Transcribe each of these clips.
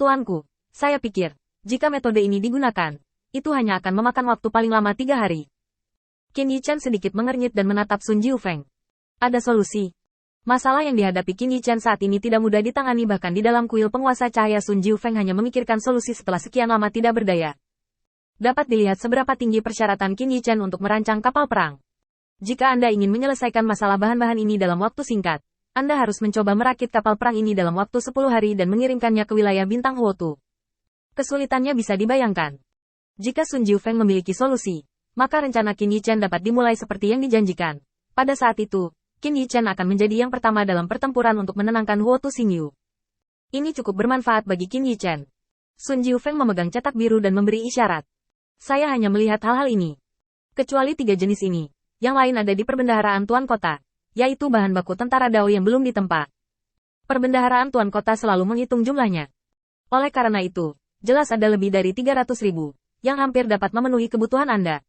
Tuanku, saya pikir, jika metode ini digunakan, itu hanya akan memakan waktu paling lama 3 hari. Qin Yichan sedikit mengernyit dan menatap Sun Jiufeng. Ada solusi. Masalah yang dihadapi Qin Yichan saat ini tidak mudah ditangani, bahkan di dalam kuil penguasa cahaya Sun Jiufeng hanya memikirkan solusi setelah sekian lama tidak berdaya. Dapat dilihat seberapa tinggi persyaratan Qin Yichan untuk merancang kapal perang. Jika Anda ingin menyelesaikan masalah bahan-bahan ini dalam waktu singkat, Anda harus mencoba merakit kapal perang ini dalam waktu 10 hari dan mengirimkannya ke wilayah bintang Huotu. Kesulitannya bisa dibayangkan. Jika Sun Jiufeng memiliki solusi, maka rencana Qin Yichan dapat dimulai seperti yang dijanjikan. Pada saat itu, Qin Yichan akan menjadi yang pertama dalam pertempuran untuk menenangkan Huotu Xingyu. Ini cukup bermanfaat bagi Qin Yichan. Sun Jiufeng memegang cetak biru dan memberi isyarat. Saya hanya melihat hal-hal ini. Kecuali 3 jenis ini, yang lain ada di perbendaharaan Tuan Kota, yaitu bahan baku tentara Dao yang belum ditempa. Perbendaharaan Tuan Kota selalu menghitung jumlahnya. Oleh karena itu, jelas ada lebih dari 300.000, yang hampir dapat memenuhi kebutuhan Anda.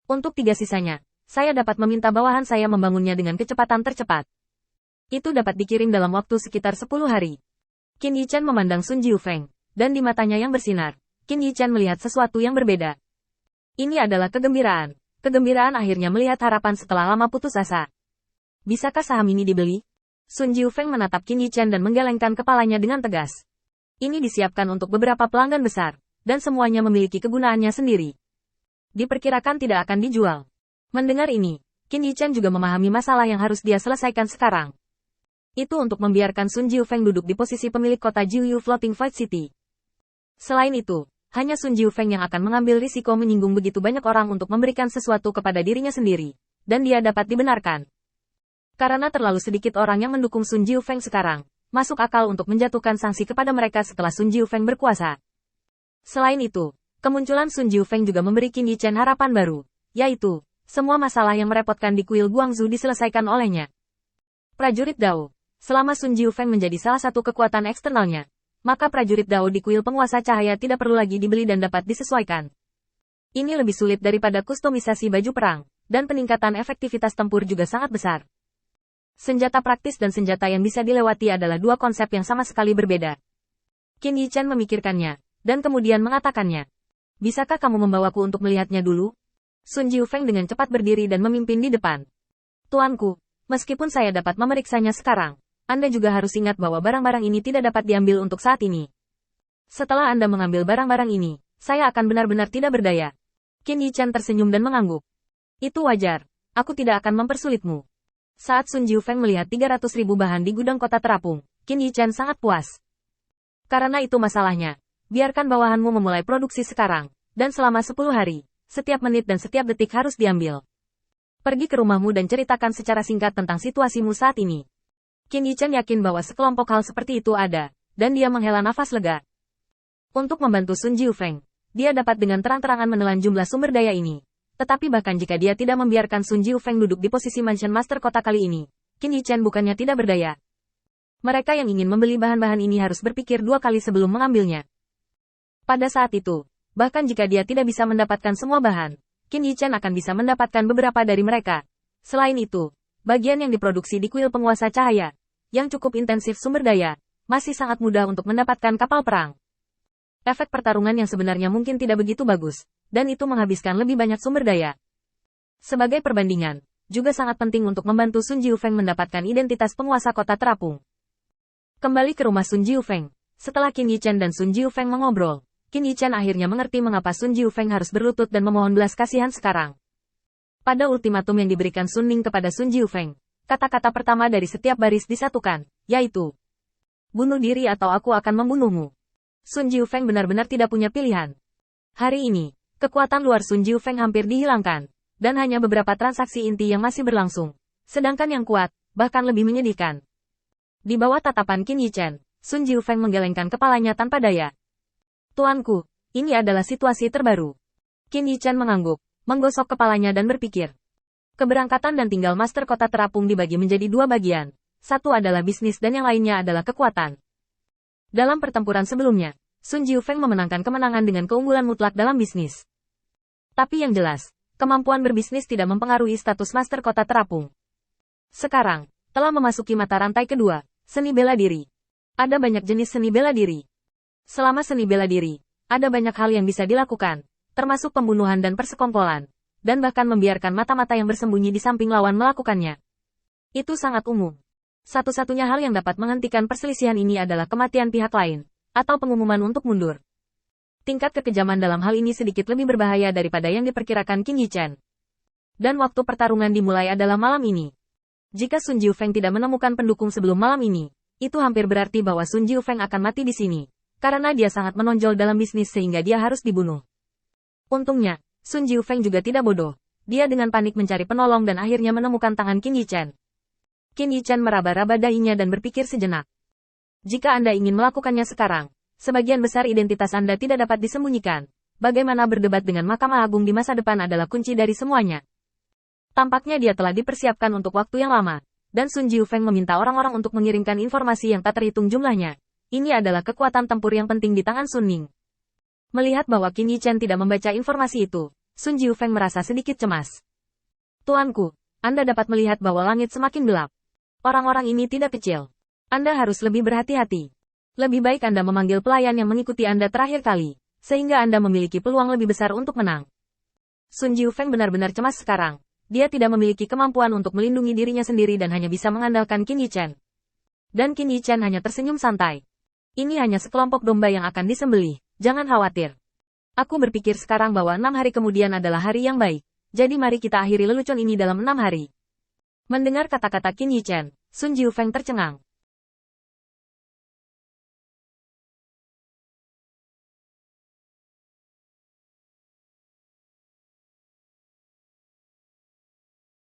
Untuk 3 sisanya, saya dapat meminta bawahan saya membangunnya dengan kecepatan tercepat. Itu dapat dikirim dalam waktu sekitar 10 hari. Qin Yichan memandang Sun Jiufeng, dan di matanya yang bersinar, Qin Yichan melihat sesuatu yang berbeda. Ini adalah kegembiraan. Kegembiraan akhirnya melihat harapan setelah lama putus asa. Bisakah saham ini dibeli? Sun Jiufeng menatap Qin Yichan dan menggelengkan kepalanya dengan tegas. Ini disiapkan untuk beberapa pelanggan besar, dan semuanya memiliki kegunaannya sendiri. Diperkirakan tidak akan dijual. Mendengar ini, Qin Yichan juga memahami masalah yang harus dia selesaikan sekarang. Itu untuk membiarkan Sun Jiufeng duduk di posisi pemilik kota Jiuyu Floating Fight City. Selain itu, hanya Sun Jiufeng yang akan mengambil risiko menyinggung begitu banyak orang untuk memberikan sesuatu kepada dirinya sendiri, dan dia dapat dibenarkan. Karena terlalu sedikit orang yang mendukung Sun Jiufeng sekarang, masuk akal untuk menjatuhkan sanksi kepada mereka setelah Sun Jiufeng berkuasa. Selain itu, kemunculan Sun Jiufeng juga memberi Qin Yichan harapan baru, yaitu, semua masalah yang merepotkan di kuil Guangzhou diselesaikan olehnya. Prajurit Dao. Selama Sun Jiufeng menjadi salah satu kekuatan eksternalnya, maka prajurit Dao di kuil penguasa cahaya tidak perlu lagi dibeli dan dapat disesuaikan. Ini lebih sulit daripada kustomisasi baju perang, dan peningkatan efektivitas tempur juga sangat besar. Senjata praktis dan senjata yang bisa dilewati adalah 2 konsep yang sama sekali berbeda. Qin Yichan memikirkannya, dan kemudian mengatakannya. Bisakah kamu membawaku untuk melihatnya dulu? Sun Jiufeng dengan cepat berdiri dan memimpin di depan. Tuanku, meskipun saya dapat memeriksanya sekarang, Anda juga harus ingat bahwa barang-barang ini tidak dapat diambil untuk saat ini. Setelah Anda mengambil barang-barang ini, saya akan benar-benar tidak berdaya. Qin Yichan tersenyum dan mengangguk. Itu wajar, aku tidak akan mempersulitmu. Saat Sun Jiufeng melihat 300.000 bahan di gudang kota terapung, Qin Yichan sangat puas. Karena itu masalahnya. Biarkan bawahanmu memulai produksi sekarang, dan selama 10 hari, setiap menit dan setiap detik harus diambil. Pergi ke rumahmu dan ceritakan secara singkat tentang situasimu saat ini. Qin Yichan yakin bahwa sekelompok hal seperti itu ada, dan dia menghela nafas lega. Untuk membantu Sun Jiufeng, dia dapat dengan terang-terangan menelan jumlah sumber daya ini. Tetapi bahkan jika dia tidak membiarkan Sun Jiufeng duduk di posisi Mansion Master kota kali ini, Qin Yichan bukannya tidak berdaya. Mereka yang ingin membeli bahan-bahan ini harus berpikir 2 kali sebelum mengambilnya. Pada saat itu, bahkan jika dia tidak bisa mendapatkan semua bahan, Qin Yichan akan bisa mendapatkan beberapa dari mereka. Selain itu, bagian yang diproduksi di kuil penguasa cahaya, yang cukup intensif sumber daya, masih sangat mudah untuk mendapatkan kapal perang. Efek pertarungan yang sebenarnya mungkin tidak begitu bagus, dan itu menghabiskan lebih banyak sumber daya. Sebagai perbandingan, juga sangat penting untuk membantu Sun Jiufeng mendapatkan identitas penguasa kota terapung. Kembali ke rumah Sun Jiufeng, setelah Qin Yichan dan Sun Jiufeng mengobrol, Qin Yichan akhirnya mengerti mengapa Sun Jiufeng harus berlutut dan memohon belas kasihan sekarang. Pada ultimatum yang diberikan Sun Ning kepada Sun Jiufeng, kata-kata pertama dari setiap baris disatukan, yaitu, bunuh diri atau aku akan membunuhmu. Sun Jiufeng benar-benar tidak punya pilihan. Hari ini, kekuatan luar Sun Jiufeng hampir dihilangkan, dan hanya beberapa transaksi inti yang masih berlangsung. Sedangkan yang kuat, bahkan lebih menyedihkan. Di bawah tatapan Qin Yichan, Sun Jiufeng menggelengkan kepalanya tanpa daya. Tuanku, ini adalah situasi terbaru. Qin Yichan mengangguk, menggosok kepalanya dan berpikir. Keberangkatan dan tinggal master kota terapung dibagi menjadi 2 bagian. Satu adalah bisnis dan yang lainnya adalah kekuatan. Dalam pertempuran sebelumnya, Sun Jiufeng memenangkan kemenangan dengan keunggulan mutlak dalam bisnis. Tapi yang jelas, kemampuan berbisnis tidak mempengaruhi status master kota terapung. Sekarang, telah memasuki mata rantai kedua, seni bela diri. Ada banyak jenis seni bela diri. Selama seni bela diri, ada banyak hal yang bisa dilakukan, termasuk pembunuhan dan persekongkolan, dan bahkan membiarkan mata-mata yang bersembunyi di samping lawan melakukannya. Itu sangat umum. Satu-satunya hal yang dapat menghentikan perselisihan ini adalah kematian pihak lain, atau pengumuman untuk mundur. Tingkat kekejaman dalam hal ini sedikit lebih berbahaya daripada yang diperkirakan Qin Yichen. Dan waktu pertarungan dimulai adalah malam ini. Jika Sun Jiufeng tidak menemukan pendukung sebelum malam ini, itu hampir berarti bahwa Sun Jiufeng akan mati di sini, karena dia sangat menonjol dalam bisnis sehingga dia harus dibunuh. Untungnya, Sun Jiufeng juga tidak bodoh. Dia dengan panik mencari penolong dan akhirnya menemukan tangan Qin Yichen. Qin Yichen meraba-raba dahinya dan berpikir sejenak. Jika Anda ingin melakukannya sekarang, sebagian besar identitas Anda tidak dapat disembunyikan. Bagaimana berdebat dengan Mahkamah Agung di masa depan adalah kunci dari semuanya. Tampaknya dia telah dipersiapkan untuk waktu yang lama, dan Sun Jiufeng meminta orang-orang untuk mengirimkan informasi yang tak terhitung jumlahnya. Ini adalah kekuatan tempur yang penting di tangan Sun Ning. Melihat bahwa Qin Yichen tidak membaca informasi itu, Sun Jiufeng merasa sedikit cemas. Tuanku, Anda dapat melihat bahwa langit semakin gelap. Orang-orang ini tidak kecil. Anda harus lebih berhati-hati. Lebih baik Anda memanggil pelayan yang mengikuti Anda terakhir kali, sehingga Anda memiliki peluang lebih besar untuk menang. Sun Jiufeng benar-benar cemas sekarang. Dia tidak memiliki kemampuan untuk melindungi dirinya sendiri dan hanya bisa mengandalkan Qin Yichen. Dan Qin Yichen hanya tersenyum santai. Ini hanya sekelompok domba yang akan disembelih, jangan khawatir. Aku berpikir sekarang bahwa 6 hari kemudian adalah hari yang baik, jadi mari kita akhiri lelucon ini dalam 6 hari. Mendengar kata-kata Qin Yichen, Sun Jiufeng tercengang.